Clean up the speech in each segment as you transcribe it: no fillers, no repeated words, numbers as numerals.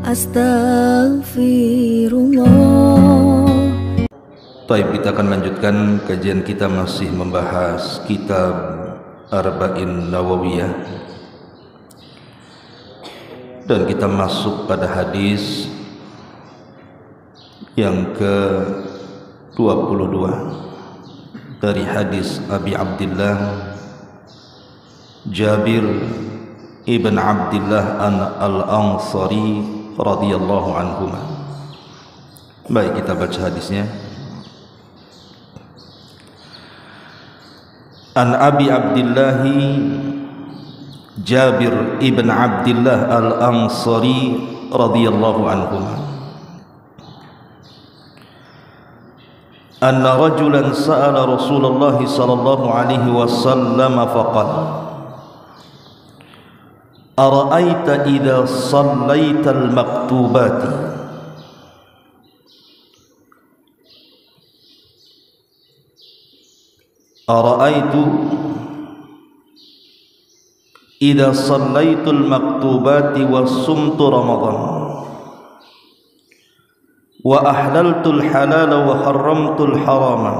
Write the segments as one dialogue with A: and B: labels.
A: Astaghfirullah.
B: Baik, kita akan lanjutkan kajian kita, masih membahas kitab Arba'in Nawawiyah, dan kita masuk pada hadis yang ke-22 dari hadis Abi Abdillah Jabir ibn Abdillah al-Ansari radhiyallahu anhuma. Baik, kita baca hadisnya. An Abi Abdillah Jabir ibn Abdillah al-Ansari radhiyallahu anhuma anna rajulan sa'ala Rasulullah sallallahu alaihi wasallam faqala ara'aita idza shallaita al-maktubati ara'aitu idza shallaitu al-maktubati wa sumtu ramadan wa ahlaltu al-halala wa harramtu al-harama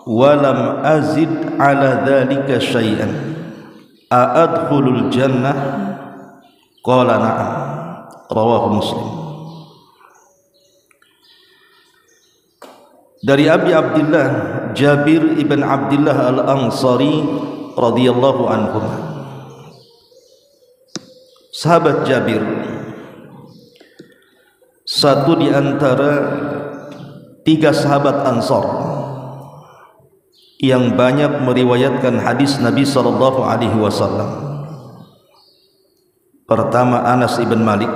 B: wa lam azid ala dhalika syai'an a'adkhulul jannah qala na'am rawahu Muslim. Dari Abi Abdillah Jabir ibn Abdillah al-Ansari radhiyallahu anhu, sahabat Jabir, satu di antara tiga sahabat Ansar yang banyak meriwayatkan hadis Nabi sallallahu alaihi wasallam. Pertama Anas ibn Malik,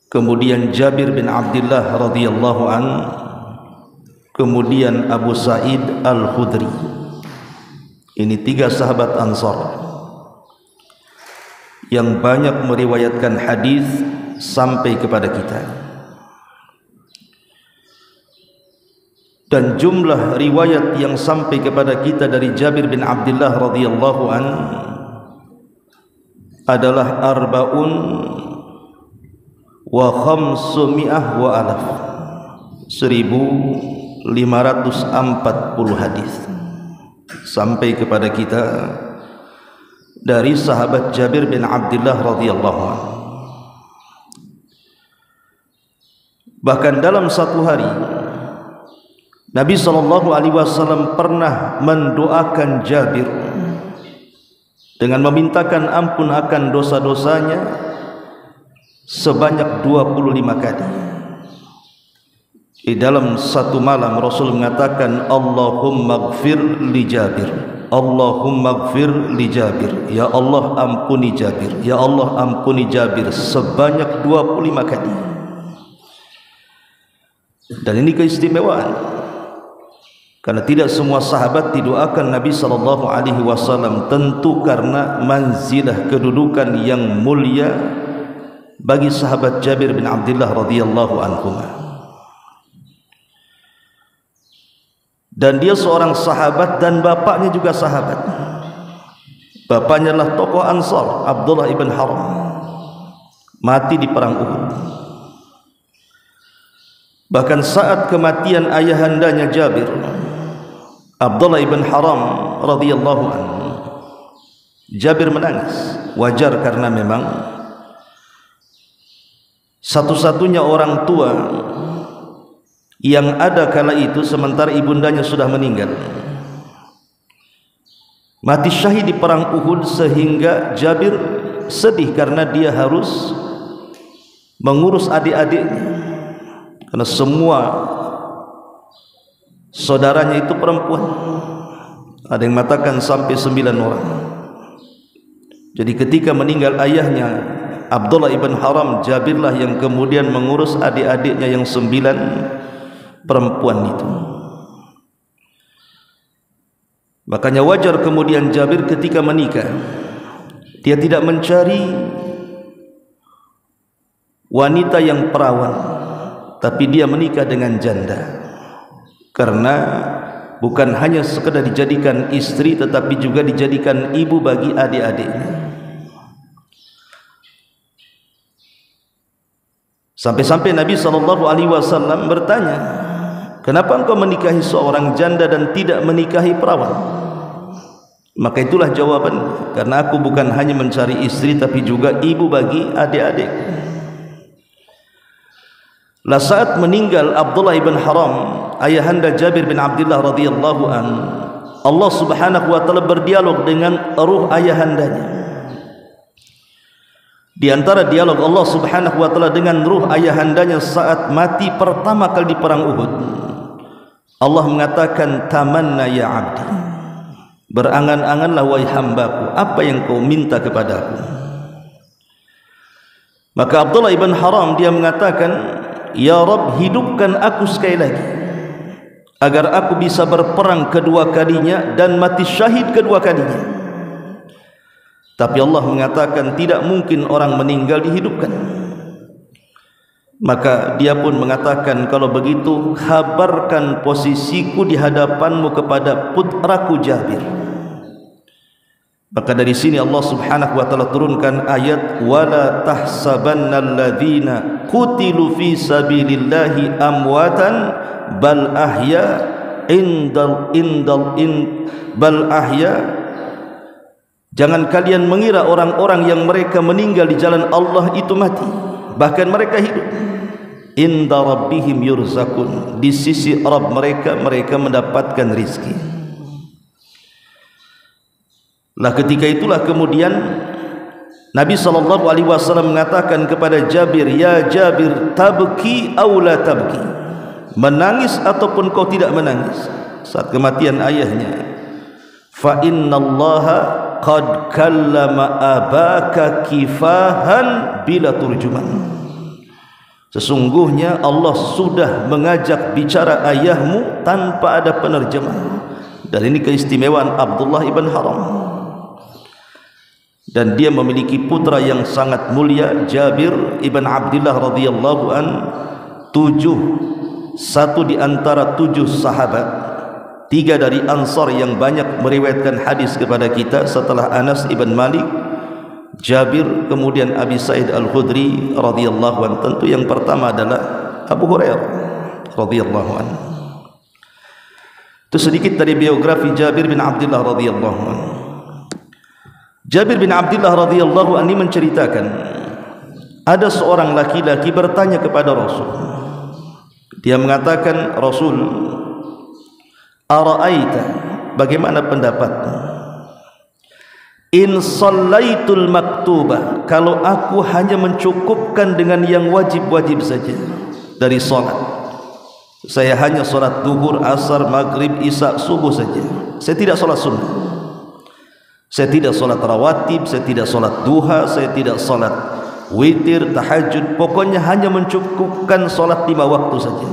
B: kemudian Jabir bin Abdillah radhiyallahu an, kemudian Abu Sa'id al-Khudri. Ini tiga sahabat Ansar yang banyak meriwayatkan hadis sampai kepada kita. Dan jumlah riwayat yang sampai kepada kita dari Jabir bin Abdillah radhiyallahu an adalah arba'un wa khamsumi'ah wa alaf, 1540 hadis sampai kepada kita dari sahabat Jabir bin Abdillah radhiyallahu anhu. Bahkan dalam satu hari Nabi sallallahu alaihi wasallam pernah mendoakan Jabir dengan memintakan ampun akan dosa-dosanya sebanyak 25 kali. Di dalam satu malam Rasul mengatakan, Allahumma gfir li Jabir, Allahumma gfir li Jabir, ya Allah ampuni Jabir, ya Allah ampuni Jabir, sebanyak 25 kali. Dan ini keistimewaan, karena tidak semua sahabat didoakan Nabi sallallahu alaihi wasallam, tentu karena manzilah, kedudukan yang mulia bagi sahabat Jabir bin Abdillah radhiyallahu anhu. Dan dia seorang sahabat dan bapaknya juga sahabat. Bapaknya adalah tokoh Ansar, Abdullah ibn Haram, mati di perang Uhud. Bahkan saat kematian ayahandanya Jabir, Abdullah ibn Haram radhiyallahu anhu, Jabir menangis. Wajar, karena memang satu-satunya orang tua yang ada kala itu sementara ibundanya sudah meninggal, mati syahid di perang Uhud, sehingga Jabir sedih karena dia harus mengurus adik-adiknya, karena semua saudaranya itu perempuan. Ada yang mengatakan sampai 9 orang. Jadi ketika meninggal ayahnya Abdullah ibn Haram, Jabirlah yang kemudian mengurus adik-adiknya yang 9 perempuan itu. Makanya wajar kemudian Jabir ketika menikah, dia tidak mencari wanita yang perawan, tapi dia menikah dengan janda. Karena bukan hanya sekedar dijadikan istri, tetapi juga dijadikan ibu bagi adik-adiknya. Sampai-sampai Nabi SAW bertanya, kenapa engkau menikahi seorang janda dan tidak menikahi perawan? Maka itulah jawaban, karena aku bukan hanya mencari istri tapi juga ibu bagi adik-adik. Lah saat meninggal Abdullah ibn Haram, ayahanda Jabir bin Abdullah radhiyallahu an, Allah Subhanahu wa taala berdialog dengan ruh ayahandanya. Di antara dialog Allah Subhanahu wa taala dengan ruh ayahandanya saat mati pertama kali di perang Uhud, Allah mengatakan, tamanna ya abdi, berangan-anganlah wahai hambaku apa yang kau minta kepadaku. Maka Abdullah ibn Haram dia mengatakan, ya Rabb, hidupkan aku sekali lagi agar aku bisa berperang kedua kalinya dan mati syahid kedua kalinya. Tapi Allah mengatakan tidak mungkin orang meninggal dihidupkan. Maka dia pun mengatakan, kalau begitu kabarkan posisiku di hadapanmu kepada putraku Jabir. Maka dari sini Allah Subhanahu wa taala turunkan ayat, wala tahsabannal ladzina qutilu fi sabilillahi amwatan bal ahya bal ahya. Jangan kalian mengira orang-orang yang mereka meninggal di jalan Allah itu mati, bahkan mereka hidup. Inda rabbihim yurzakun, di sisi Rabb mereka, mereka mendapatkan rizki. Lah ketika itulah kemudian Nabi SAW mengatakan kepada Jabir, ya Jabir, tabki aw la tabki, menangis ataupun kau tidak menangis saat kematian ayahnya. Fa innallaha qad kallama abaka kifahan bila turjuman, sesungguhnya Allah sudah mengajak bicara ayahmu tanpa ada penerjemah. Dan ini keistimewaan Abdullah ibn Haram. Dan dia memiliki putra yang sangat mulia, Jabir ibn Abdullah radhiyallahu an, satu di antara 7 sahabat, 3 dari Ansar yang banyak meriwayatkan hadis kepada kita setelah Anas ibn Malik, Jabir, kemudian Abi Sa'id Al-Khudri radhiyallahu an. Tentu yang pertama adalah Abu Hurairah radhiyallahu an. Itu sedikit dari biografi Jabir bin Abdullah radhiyallahu an. Jabir bin Abdullah radhiyallahu an ini menceritakan, ada seorang laki-laki bertanya kepada Rasul. Dia mengatakan, Rasul, ara'aita, bagaimana pendapatmu, in shallaitul maktubah, kalau aku hanya mencukupkan dengan yang wajib-wajib saja dari salat, saya hanya salat zuhur, asar, maghrib, isya, subuh saja, saya tidak salat sunnah, saya tidak salat rawatib, saya tidak salat duha, saya tidak salat witir, tahajud, pokoknya hanya mencukupkan salat 5 waktu saja.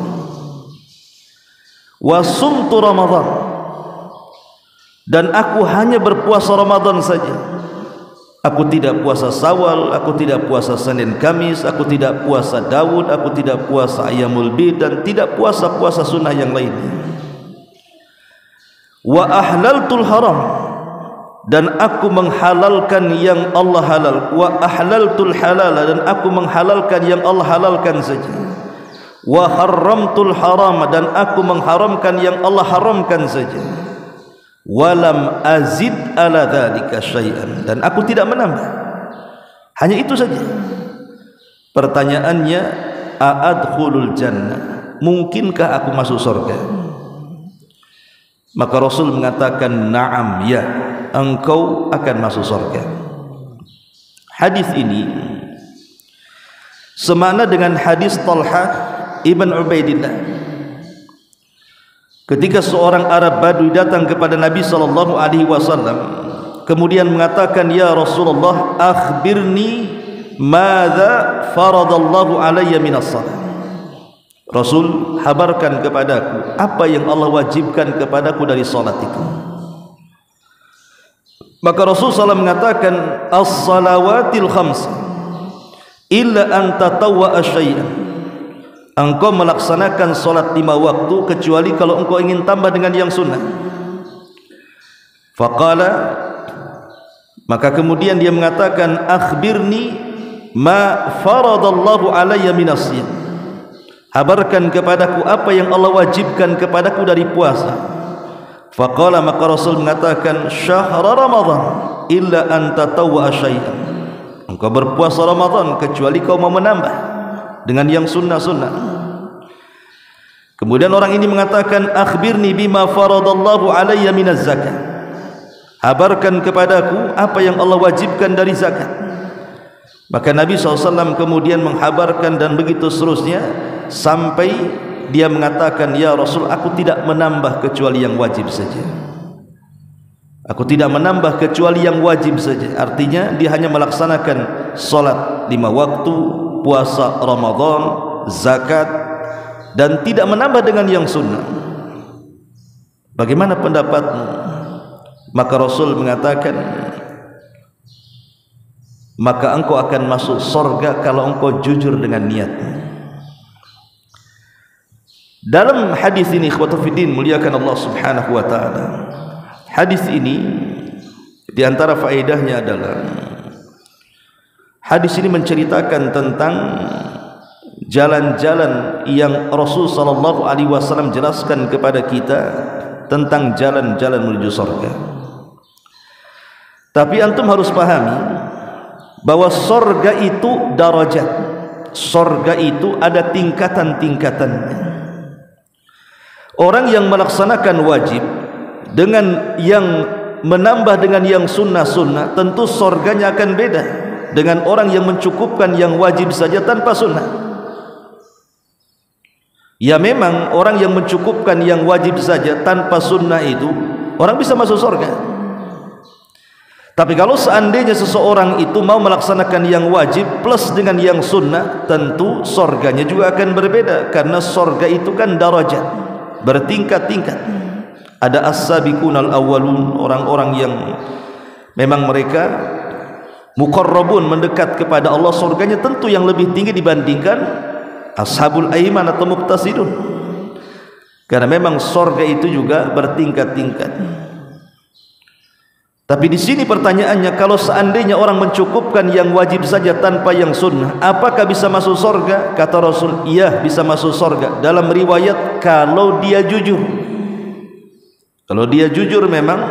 B: Wa sumtu Ramadan, dan aku hanya berpuasa Ramadan saja. Aku tidak puasa Syawal, aku tidak puasa Senin Kamis, aku tidak puasa Daud, aku tidak puasa Ayyamul Bid, dan tidak puasa-puasa sunnah yang lainnya. Wa ahlaltul haram, dan aku menghalalkan yang Allah halal. Wa ahlaltul halal, dan aku menghalalkan yang Allah halalkan saja. Wa haramtul haram, dan aku mengharamkan yang Allah haramkan saja. Walam azid ala dzalika syai'an, dan aku tidak menambah, hanya itu saja. Pertanyaannya, a'adkhulul jannah, mungkinkah aku masuk surga? Maka Rasul mengatakan, na'am, ya, engkau akan masuk surga. Hadis ini semakna dengan hadis Talha ibn Ubaidillah. Ketika seorang Arab Badui datang kepada Nabi SAW, kemudian mengatakan, ya Rasulullah, akhbirni madza faradallahu alayya minas salat. Rasul, habarkan kepadaku apa yang Allah wajibkan kepadaku dari salat itu. Maka Rasul SAW mengatakan, as-salawatil khams illa an tatawwa'a syai'an, engkau melaksanakan solat 5 waktu kecuali kalau engkau ingin tambah dengan yang sunnah. Faqala, maka kemudian dia mengatakan, akhbirni ma faradallahu alayya minas siyam. Habarkan kepadaku apa yang Allah wajibkan kepadaku dari puasa. Faqala, maka Rasul mengatakan, syahra Ramadan illa an tatawwa syai'an. Engkau berpuasa Ramadan kecuali kau mau menambah dengan yang sunnah-sunnah. Kemudian orang ini mengatakan, akhbirni bima faradallahu alayya minaz zakat. Habarkan kepadaku apa yang Allah wajibkan dari zakat. Maka Nabi SAW kemudian menghabarkan dan begitu seterusnya sampai dia mengatakan, ya Rasul, aku tidak menambah kecuali yang wajib saja. Aku tidak menambah kecuali yang wajib saja. Artinya dia hanya melaksanakan salat 5 waktu, puasa Ramadan, zakat, dan tidak menambah dengan yang sunnah. Bagaimana pendapatmu? Maka Rasul mengatakan, maka engkau akan masuk surga kalau engkau jujur dengan niatmu. Dalam hadis ini, ikhwatu fiddin, muliakan Allah Subhanahu wa taala. Hadis ini di antara faedahnya adalah hadis ini menceritakan tentang jalan-jalan yang Rasul sallallahu alaihi wasallam jelaskan kepada kita tentang jalan-jalan menuju surga. Tapi antum harus pahami bahwa surga itu darajat. Surga itu ada tingkatan-tingkatannya. Orang yang melaksanakan wajib dengan yang menambah dengan yang sunnah-sunnah, tentu surganya akan beda dengan orang yang mencukupkan yang wajib saja tanpa sunnah. Ya memang orang yang mencukupkan yang wajib saja tanpa sunnah itu orang bisa masuk surga. Tapi kalau seandainya seseorang itu mau melaksanakan yang wajib plus dengan yang sunnah, tentu surganya juga akan berbeda, karena surga itu kan darajat, bertingkat-tingkat. Ada as-sabiqunal awwalun, orang-orang yang memang mereka muqarrabun, mendekat kepada Allah, surganya tentu yang lebih tinggi dibandingkan ashabul aiman atau muqtasidun, karena memang surga itu juga bertingkat-tingkat. Tapi di sini pertanyaannya, kalau seandainya orang mencukupkan yang wajib saja tanpa yang sunnah, apakah bisa masuk surga? Kata Rasul, iya, bisa masuk surga. Dalam riwayat, kalau dia jujur. Kalau dia jujur, memang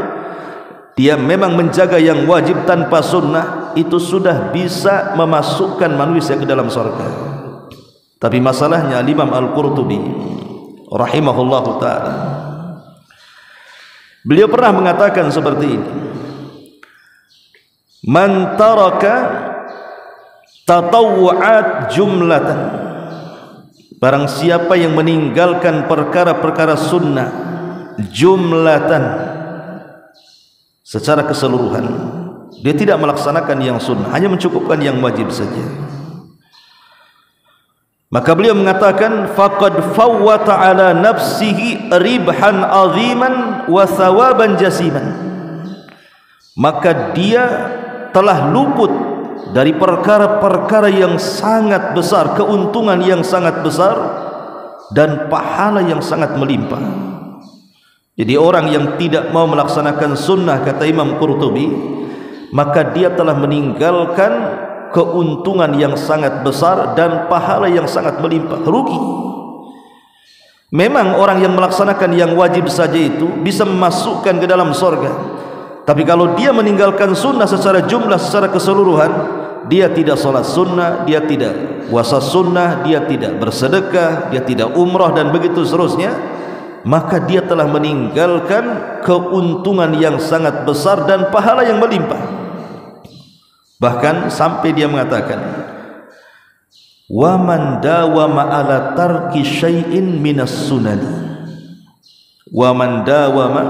B: dia memang menjaga yang wajib tanpa sunnah, itu sudah bisa memasukkan manusia ke dalam surga. Tapi masalahnya, Imam Al-Qurtubi rahimahullahu ta'ala, beliau pernah mengatakan seperti ini, man taraka tatawwu'at jumlatan, barang siapa yang meninggalkan perkara-perkara sunnah jumlatan, secara keseluruhan, dia tidak melaksanakan yang sunnah, hanya mencukupkan yang wajib saja, maka beliau mengatakan, faqad fawwata ala nafsihi ribhan aziman wa thawaban jasiman, maka dia telah luput dari perkara-perkara yang sangat besar, keuntungan yang sangat besar, dan pahala yang sangat melimpah. Jadi orang yang tidak mau melaksanakan sunnah, kata Imam Qurtubi, maka dia telah meninggalkan keuntungan yang sangat besar dan pahala yang sangat melimpah, rugi. Memang orang yang melaksanakan yang wajib saja itu bisa memasukkan ke dalam surga, tapi kalau dia meninggalkan sunnah secara jumlah, secara keseluruhan, dia tidak salat sunnah, dia tidak puasa sunnah, dia tidak bersedekah, dia tidak umrah, dan begitu seterusnya, maka dia telah meninggalkan keuntungan yang sangat besar dan pahala yang melimpah. Bahkan sampai dia mengatakan, wa man dawama ala tarki syai'in minas sunani, wa man dawama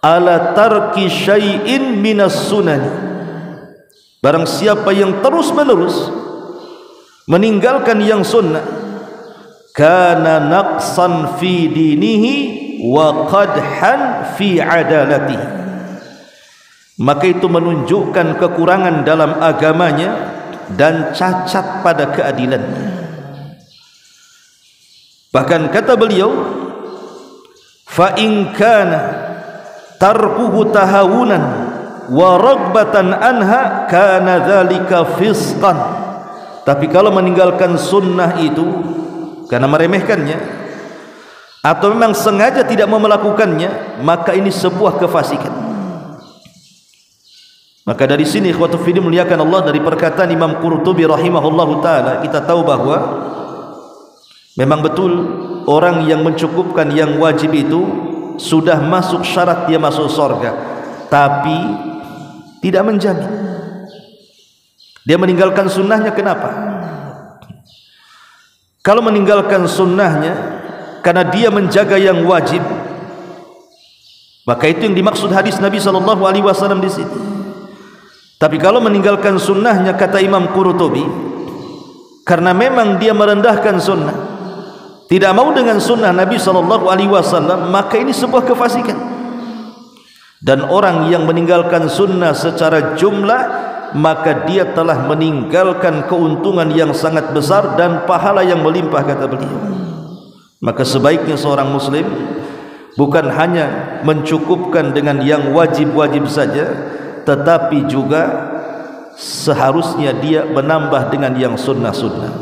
B: ala tarki syai'in minas sunani, barang siapa yang terus menerus meninggalkan yang sunnah, kana naqsan fi dinihi wa qadhan fi adalatihi, maka itu menunjukkan kekurangan dalam agamanya dan cacat pada keadilannya. Bahkan kata beliau, fa in kana tarkuhu tahawunan wa ragbatan anha kana dzalika fisqan. Tapi kalau meninggalkan sunnah itu karena meremehkannya atau memang sengaja tidak mau melakukannya, maka ini sebuah kefasikan. Maka dari sini ikhwatul fillah muliakan Allah, dari perkataan Imam Qurtubi rahimahullahu taala kita tahu bahwa memang betul orang yang mencukupkan yang wajib itu sudah masuk syarat dia masuk surga, tapi tidak menjamin. Dia meninggalkan sunnahnya kenapa? Kalau meninggalkan sunnahnya karena dia menjaga yang wajib, maka itu yang dimaksud hadis Nabi SAW di sini. Tapi kalau meninggalkan sunnahnya, kata Imam Qurtubi, karena memang dia merendahkan sunnah, tidak mau dengan sunnah Nabi SAW, maka ini sebuah kefasikan. Dan orang yang meninggalkan sunnah secara jumlah, maka dia telah meninggalkan keuntungan yang sangat besar dan pahala yang melimpah, kata beliau. Maka sebaiknya seorang muslim bukan hanya mencukupkan dengan yang wajib-wajib saja, tetapi juga seharusnya dia menambah dengan yang sunnah-sunnah.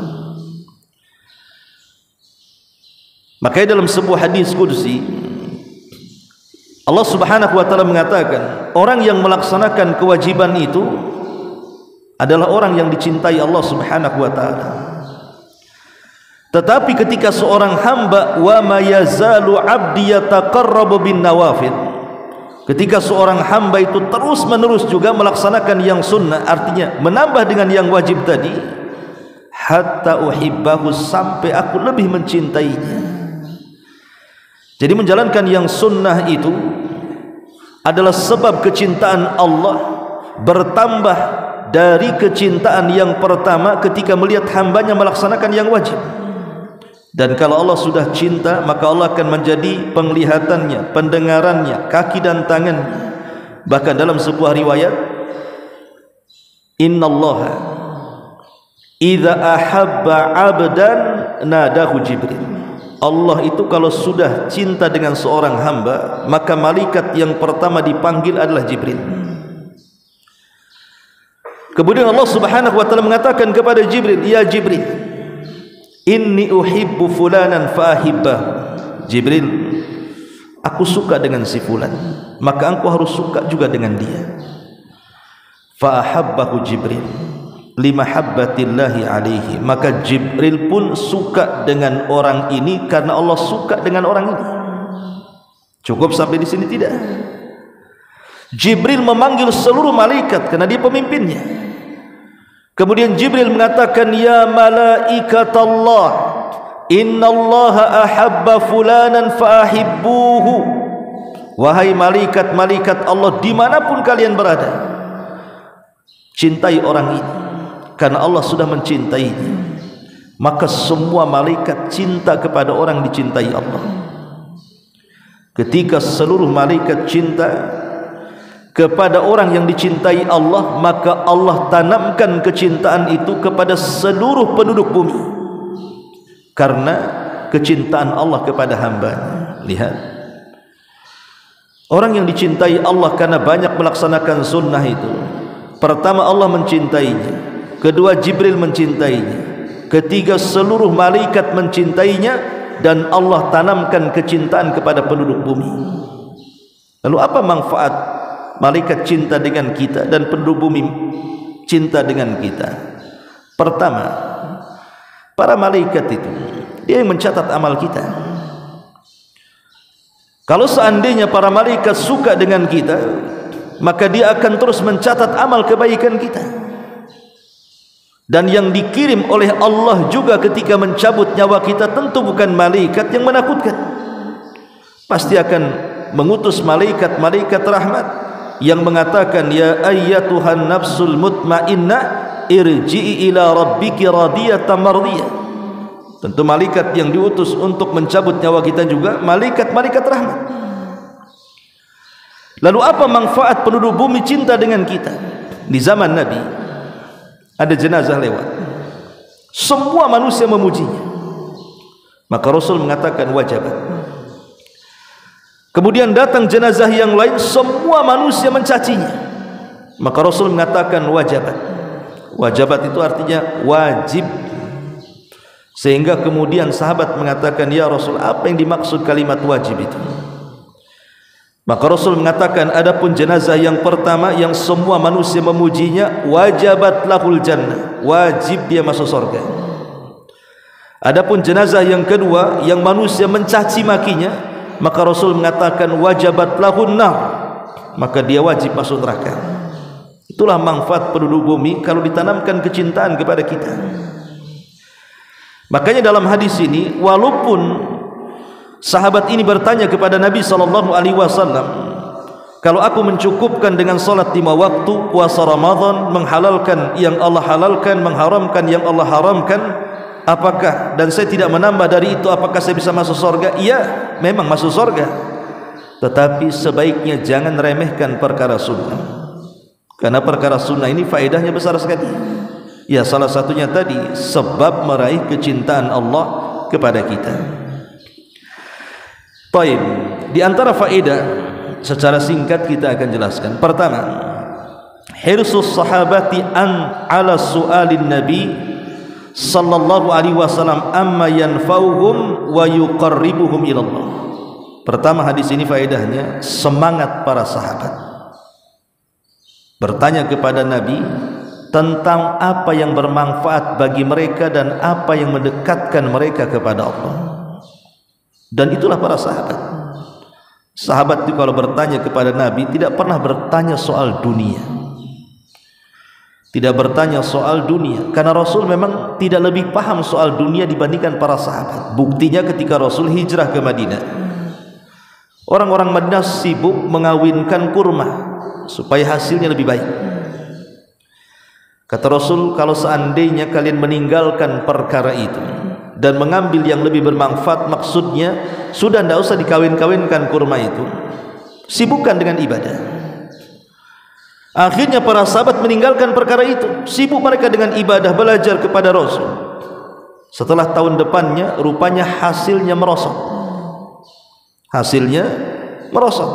B: Makanya dalam sebuah hadis qudsi Allah Subhanahu wa taala mengatakan, orang yang melaksanakan kewajiban itu adalah orang yang dicintai Allah Subhanahu wa taala. Tetapi ketika seorang hamba, wa ma yazalu 'abdi yataqarrabu bin nawafil, ketika seorang hamba itu terus menerus juga melaksanakan yang sunnah, artinya menambah dengan yang wajib tadi, hatta uhibbahu, sampai aku lebih mencintainya. Jadi menjalankan yang sunnah itu adalah sebab kecintaan Allah bertambah dari kecintaan yang pertama ketika melihat hambanya melaksanakan yang wajib. Dan kalau Allah sudah cinta, maka Allah akan menjadi penglihatannya, pendengarannya, kaki dan tangannya. Bahkan dalam sebuah riwayat, innallaha idza ahabba 'abdan nadahu Jibril. Allah itu kalau sudah cinta dengan seorang hamba, maka malaikat yang pertama dipanggil adalah Jibril. Kemudian Allah Subhanahu wa taala mengatakan kepada Jibril, ya Jibril, inni uhibbu fulanan fa ahibbahu. Jibril, aku suka dengan si fulan, maka engkau harus suka juga dengan dia. Fa ahabbahu Jibril limahabbatillahi alaihi, maka Jibril pun suka dengan orang ini karena Allah suka dengan orang ini. Cukup sampai di sini? Tidak. Jibril memanggil seluruh malaikat karena dia pemimpinnya. Kemudian Jibril mengatakan, ya malaikatallah, innallaha ahabba fulanan fa ahibbuhu. Wahai malaikat-malaikat Allah, dimanapun kalian berada, cintai orang ini karena Allah sudah mencintainya. Maka semua malaikat cinta kepada orang dicintai Allah. Ketika seluruh malaikat cinta kepada orang yang dicintai Allah, maka Allah tanamkan kecintaan itu kepada seluruh penduduk bumi karena kecintaan Allah kepada hambanya. Lihat, orang yang dicintai Allah karena banyak melaksanakan sunnah itu, pertama Allah mencintainya, kedua Jibril mencintainya, ketiga seluruh malaikat mencintainya, dan Allah tanamkan kecintaan kepada penduduk bumi. Lalu apa manfaat malaikat cinta dengan kita dan penduduk bumi cinta dengan kita? Pertama, para malaikat itu dia yang mencatat amal kita. Kalau seandainya para malaikat suka dengan kita, maka dia akan terus mencatat amal kebaikan kita. Dan yang dikirim oleh Allah juga ketika mencabut nyawa kita tentu bukan malaikat yang menakutkan. Pasti akan mengutus malaikat-malaikat rahmat yang mengatakan, ya ayyatuhan nafsul mutmainnah irji'i ila rabbiki radiyatan mardiyah. Tentu malaikat yang diutus untuk mencabut nyawa kita juga malaikat-malaikat rahmat. Lalu apa manfaat penduduk bumi cinta dengan kita? Di zaman Nabi ada jenazah lewat, semua manusia memujinya, maka Rasul mengatakan wajabat. Kemudian datang jenazah yang lain, semua manusia mencacinya, Maka Rasul mengatakan wajabat. Wajabat itu artinya wajib. Sehingga kemudian sahabat mengatakan, ya Rasul, apa yang dimaksud kalimat wajib itu? Maka Rasul mengatakan, adapun jenazah yang pertama yang semua manusia memujinya, wajabat lahul jannah, wajib dia masuk surga. Adapun jenazah yang kedua yang manusia mencaci makinya, maka Rasul mengatakan wajabat lahun nar, maka dia wajib masuk neraka. Itulah manfaat penduduk bumi kalau ditanamkan kecintaan kepada kita. Makanya dalam hadis ini, walaupun sahabat ini bertanya kepada Nabi SAW, kalau aku mencukupkan dengan salat 5 waktu, puasa Ramadan, menghalalkan yang Allah halalkan, mengharamkan yang Allah haramkan, apakah, dan saya tidak menambah dari itu, apakah saya bisa masuk surga? Iya, memang masuk surga. Tetapi sebaiknya jangan remehkan perkara sunnah, karena perkara sunnah ini faedahnya besar sekali. Ya, salah satunya tadi sebab meraih kecintaan Allah kepada kita. Baik, di antara faedah secara singkat kita akan jelaskan. Pertama, hirsus sahabati an ala su'alin nabi sallallahu alaihi wasallam amma yanfa'uhum wa yuqarribuhum ila Allah. Pertama, hadis ini faedahnya semangat para sahabat bertanya kepada Nabi tentang apa yang bermanfaat bagi mereka dan apa yang mendekatkan mereka kepada Allah. Dan itulah para sahabat. Sahabat itu kalau bertanya kepada Nabi tidak pernah bertanya soal dunia, tidak bertanya soal dunia, karena Rasul memang tidak lebih paham soal dunia dibandingkan para sahabat. Buktinya ketika Rasul hijrah ke Madinah, orang-orang Madinah sibuk mengawinkan kurma supaya hasilnya lebih baik. Kata Rasul, kalau seandainya kalian meninggalkan perkara itu dan mengambil yang lebih bermanfaat, maksudnya sudah tidak usah dikawin-kawinkan kurma itu, sibukkan dengan ibadah. Akhirnya para sahabat meninggalkan perkara itu, sibuk mereka dengan ibadah, belajar kepada Rasul. Setelah tahun depannya rupanya hasilnya merosot, hasilnya merosot,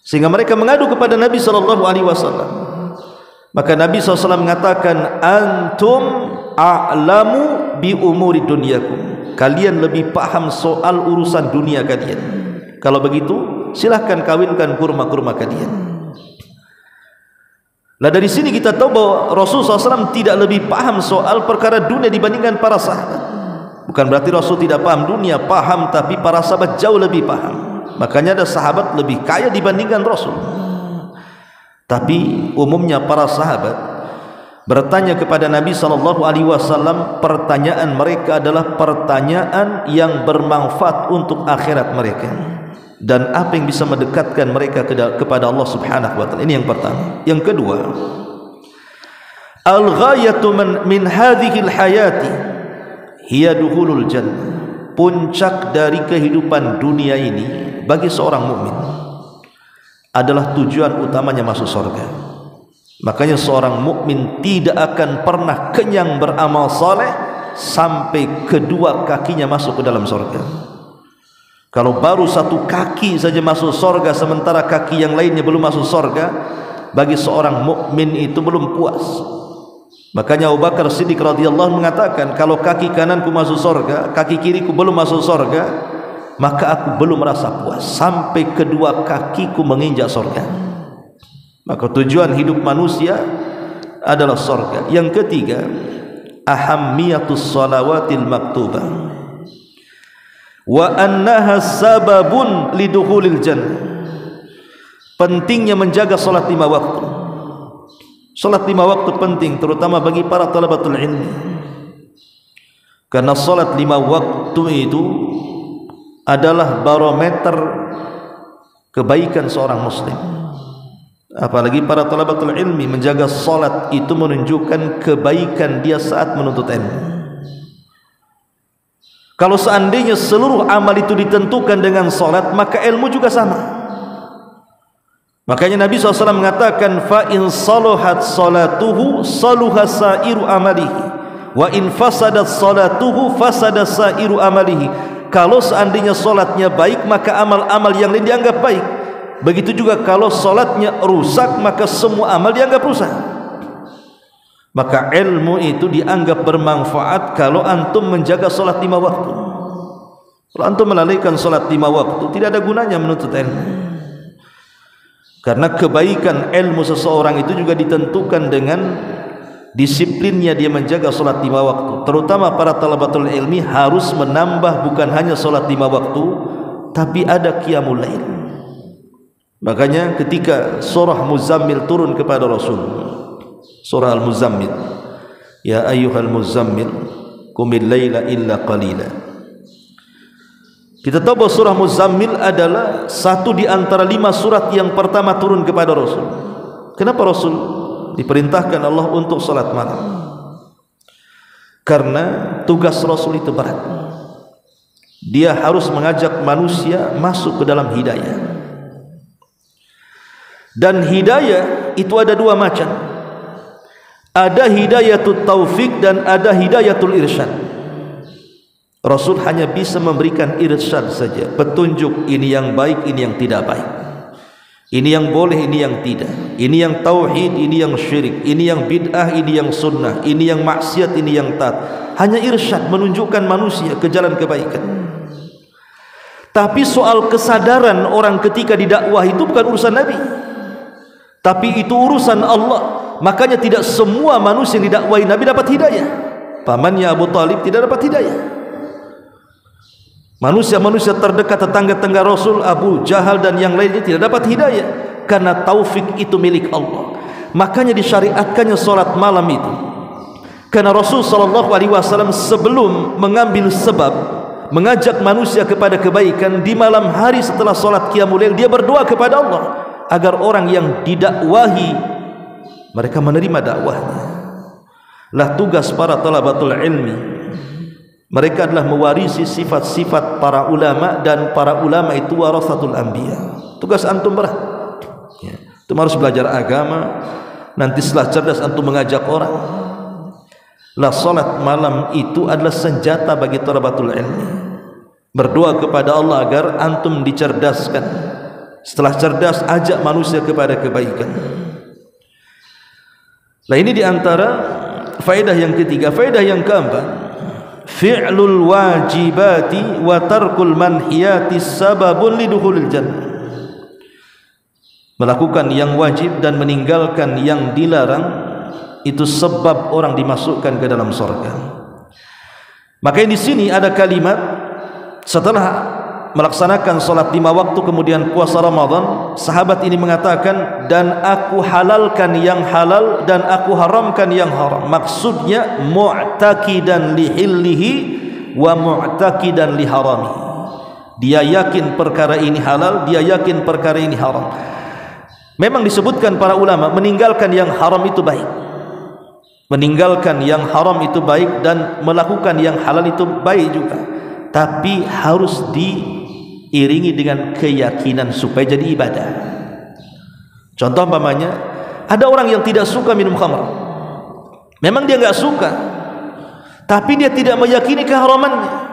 B: sehingga mereka mengadu kepada Nabi SAW. Maka Nabi SAW mengatakan, antum a'lamu bi umuri dunyakum, kalian lebih paham soal urusan dunia kalian. Kalau begitu silahkan kawinkan kurma-kurma kalian. Nah, dari sini kita tahu bahwa Rasulullah SAW tidak lebih paham soal perkara dunia dibandingkan para sahabat. Bukan berarti Rasul tidak paham dunia, paham, tapi para sahabat jauh lebih paham. Makanya ada sahabat lebih kaya dibandingkan Rasul. Tapi umumnya para sahabat bertanya kepada Nabi SAW, pertanyaan mereka adalah pertanyaan yang bermanfaat untuk akhirat mereka dan apa yang bisa mendekatkan mereka kepada Allah Subhanahu wa taala. Ini yang pertama. Yang kedua, al-ghayatu min hadhil hayati hiya dukhulul jannah. Puncak dari kehidupan dunia ini bagi seorang mukmin adalah tujuan utamanya masuk surga. Makanya seorang mukmin tidak akan pernah kenyang beramal saleh sampai kedua kakinya masuk ke dalam surga. Kalau baru satu kaki saja masuk surga sementara kaki yang lainnya belum masuk surga, bagi seorang mukmin itu belum puas. Makanya Abu Bakar Siddiq radhiyallahu mengatakan, kalau kaki kananku masuk surga, kaki kiriku belum masuk surga, maka aku belum merasa puas sampai kedua kakiku menginjak surga. Maka tujuan hidup manusia adalah surga. Yang ketiga, ahammiyatus salawatil maktubah wa annaha sababun lidukhulil jannah. Pentingnya menjaga salat 5 waktu. Salat 5 waktu penting terutama bagi para talabatul ilmi, karena salat 5 waktu itu adalah barometer kebaikan seorang muslim. Apalagi para talabatul ilmi, menjaga salat itu menunjukkan kebaikan dia saat menuntut ilmu. Kalau seandainya seluruh amal itu ditentukan dengan salat, maka ilmu juga sama. Makanya Nabi SAW mengatakan, fa in saluhat salatuhu saluha sairu amalihi wa in fasadat salatuhu fasada sairu amalihi. Kalau seandainya solatnya baik, maka amal-amal yang lain dianggap baik. Begitu juga kalau solatnya rusak, maka semua amal dianggap rusak. Maka ilmu itu dianggap bermanfaat kalau antum menjaga solat 5 waktu. Kalau antum melalaikan solat 5 waktu, tidak ada gunanya menuntut ilmu. Karena kebaikan ilmu seseorang itu juga ditentukan dengan disiplinnya dia menjaga solat 5 waktu. Terutama para talabatul ilmi harus menambah bukan hanya solat 5 waktu, tapi ada qiyamul lail. Makanya ketika surah Muzammil turun kepada Rasul, surah Al-Muzammil, ya ayyuhal muzammil qumil laila illa qalila. Kita tahu bahwa surah Muzammil adalah satu di antara 5 surat yang pertama turun kepada Rasul. Kenapa Rasul diperintahkan Allah untuk salat malam? Karena tugas Rasul itu berat. Dia harus mengajak manusia masuk ke dalam hidayah. Dan hidayah itu ada 2 macam. Ada hidayatul taufik dan ada hidayatul irsyad. Rasul hanya bisa memberikan irsyad saja, petunjuk ini yang baik, ini yang tidak baik, ini yang boleh, ini yang tidak, ini yang tauhid, ini yang syirik, ini yang bid'ah, ini yang sunnah, ini yang maksiat, ini yang taat. Hanya irsyad, menunjukkan manusia ke jalan kebaikan. Tapi soal kesadaran orang ketika didakwah itu bukan urusan Nabi, tapi itu urusan Allah. Makanya tidak semua manusia yang didakwahi Nabi dapat hidayah. Pamannya Abu Talib tidak dapat hidayah. Manusia-manusia terdekat, tetangga-tetangga Rasul, Abu Jahal dan yang lainnya tidak dapat hidayah, karena taufik itu milik Allah. Makanya disyariatkannya solat malam itu, karena Rasul SAW sebelum mengambil sebab mengajak manusia kepada kebaikan, di malam hari setelah solat qiyamul lail dia berdoa kepada Allah agar orang yang didakwahi mereka menerima dakwahnya. Lah tugas para talabatul ilmi, mereka adalah mewarisi sifat-sifat para ulama, dan para ulama itu warasatul anbiya. Tugas antum berat. Ya. Antum harus belajar agama. Nanti setelah cerdas antum mengajak orang. Lah salat malam itu adalah senjata bagi talabatul ilmi. Berdoa kepada Allah agar antum dicerdaskan. Setelah cerdas, ajak manusia kepada kebaikan. Nah, ini diantara faedah yang ketiga. Faedah yang keempat, fi'lul wajibati wa tarkul manhiyati sababun lidukhulil jannah. Melakukan yang wajib dan meninggalkan yang dilarang itu sebab orang dimasukkan ke dalam surga. Maka di sini ada kalimat setelah melaksanakan salat 5 waktu kemudian puasa Ramadan, sahabat ini mengatakan, dan aku halalkan yang halal dan aku haramkan yang haram. Maksudnya mu'taqidan li hillihi wa mu'taqidan li harami. Dia yakin perkara ini halal, dia yakin perkara ini haram. Memang disebutkan para ulama meninggalkan yang haram itu baik, meninggalkan yang haram itu baik, dan melakukan yang halal itu baik juga, tapi harus diiringi dengan keyakinan supaya jadi ibadah. Contoh umpamanya, ada orang yang tidak suka minum khamr. Memang dia enggak suka, tapi dia tidak meyakini keharamannya.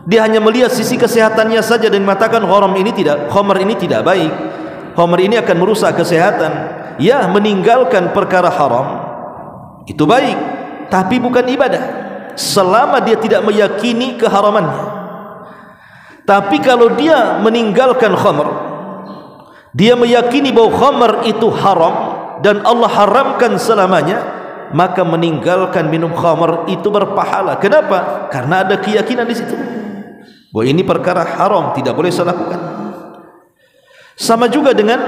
B: Dia hanya melihat sisi kesehatannya saja dan mengatakan khamr ini tidak baik. Khamr ini akan merusak kesehatan. Ya, meninggalkan perkara haram itu baik, tapi bukan ibadah selama dia tidak meyakini keharamannya. Tapi kalau dia meninggalkan khamr, dia meyakini bahwa khamr itu haram dan Allah haramkan selamanya, maka meninggalkan minum khamr itu berpahala. Kenapa? Karena ada keyakinan di situ bahwa ini perkara haram, tidak boleh saya lakukan. Sama juga dengan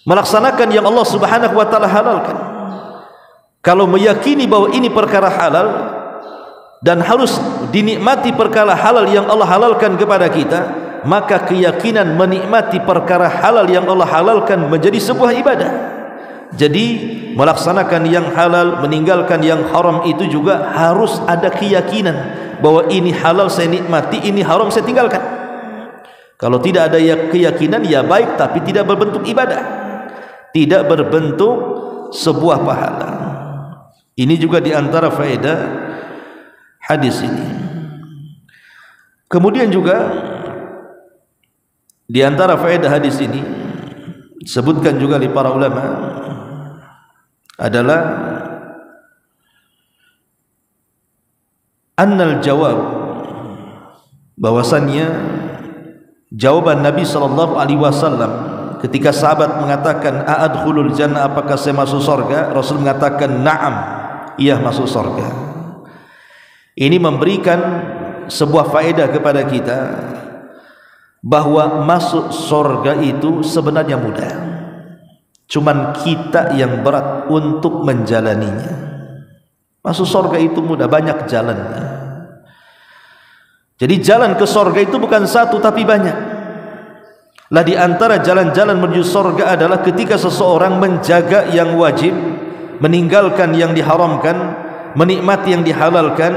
B: melaksanakan yang Allah Subhanahu wa taala halalkan. Kalau meyakini bahwa ini perkara halal dan harus dinikmati perkara halal yang Allah halalkan kepada kita, maka keyakinan menikmati perkara halal yang Allah halalkan menjadi sebuah ibadah. Jadi melaksanakan yang halal, meninggalkan yang haram itu juga harus ada keyakinan bahwa ini halal saya nikmati, ini haram saya tinggalkan. Kalau tidak ada keyakinan, ya baik tapi tidak berbentuk ibadah, tidak berbentuk sebuah pahala. Ini juga diantara faedah hadis ini. Kemudian juga Di antara faedah hadis ini disebutkan juga oleh para ulama adalah annal jawab, bahwasannya jawaban Nabi sallallahu alaihi wasallam ketika sahabat mengatakan a'adkhulul jannah, apakah saya masuk surga? Rasul mengatakan na'am, iya masuk surga. Ini memberikan sebuah faedah kepada kita bahwa masuk surga itu sebenarnya mudah, cuman kita yang berat untuk menjalaninya. Masuk surga itu mudah, banyak jalannya. Jadi jalan ke surga itu bukan satu tapi banyak. Lah di antara jalan-jalan menuju surga adalah ketika seseorang menjaga yang wajib, meninggalkan yang diharamkan, menikmati yang dihalalkan,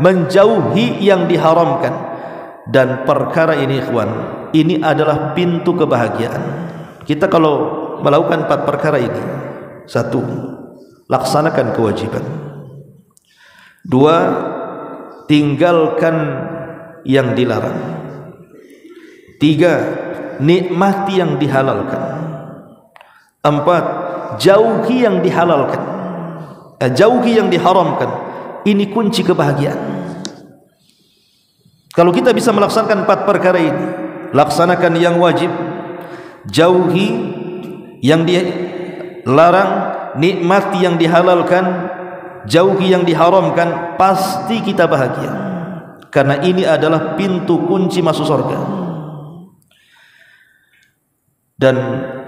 B: menjauhi yang diharamkan. Dan perkara ini ikhwan, ini adalah pintu kebahagiaan. Kita kalau melakukan 4 perkara ini: 1, laksanakan kewajiban; 2, tinggalkan yang dilarang; 3, nikmati yang dihalalkan; 4, jauhi yang dihalalkan, jauhi yang diharamkan. Ini kunci kebahagiaan. Kalau kita bisa melaksanakan 4 perkara ini, laksanakan yang wajib, jauhi yang dilarang, nikmati yang dihalalkan, jauhi yang diharamkan, pasti kita bahagia. Karena ini adalah pintu kunci masuk surga. Dan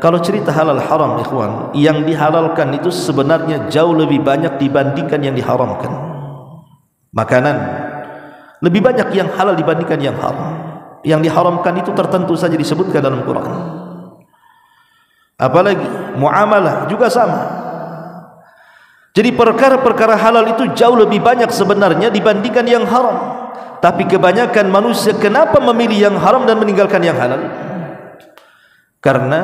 B: kalau cerita halal haram ikhwan, yang dihalalkan itu sebenarnya jauh lebih banyak dibandingkan yang diharamkan. Makanan lebih banyak yang halal dibandingkan yang haram. Yang diharamkan itu tertentu saja disebutkan dalam Quran. Apalagi muamalah juga sama. Jadi perkara-perkara halal itu jauh lebih banyak sebenarnya dibandingkan yang haram. Tapi kebanyakan manusia kenapa memilih yang haram dan meninggalkan yang halal? Karena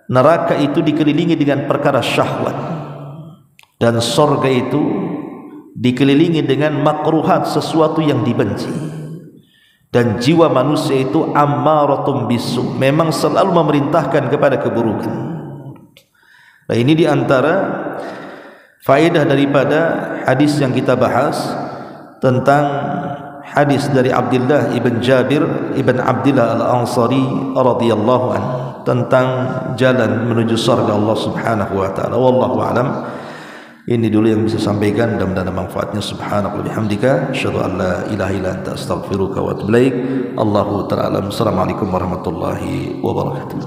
B: neraka itu dikelilingi dengan perkara syahwat, dan surga itu dikelilingi dengan makruhat, sesuatu yang dibenci. Dan jiwa manusia itu ammaratum bisu, memang selalu memerintahkan kepada keburukan. Nah, ini diantara faedah daripada hadis yang kita bahas, tentang hadis dari Abdullah ibn Jabir ibn Abdullah al-Ansari radhiyallahu anhu tentang jalan menuju surga Allah Subhanahu wa taala. Wallahu a'lam. Ini dulu yang bisa sampaikan, mudah-mudahan ada manfaatnya. Subhanaka wa bihamdika, asyhadu an la ilaha illa anta, astaghfiruka wa atubu ilaik. Allahu ta'ala. Assalamualaikum warahmatullahi wabarakatuh.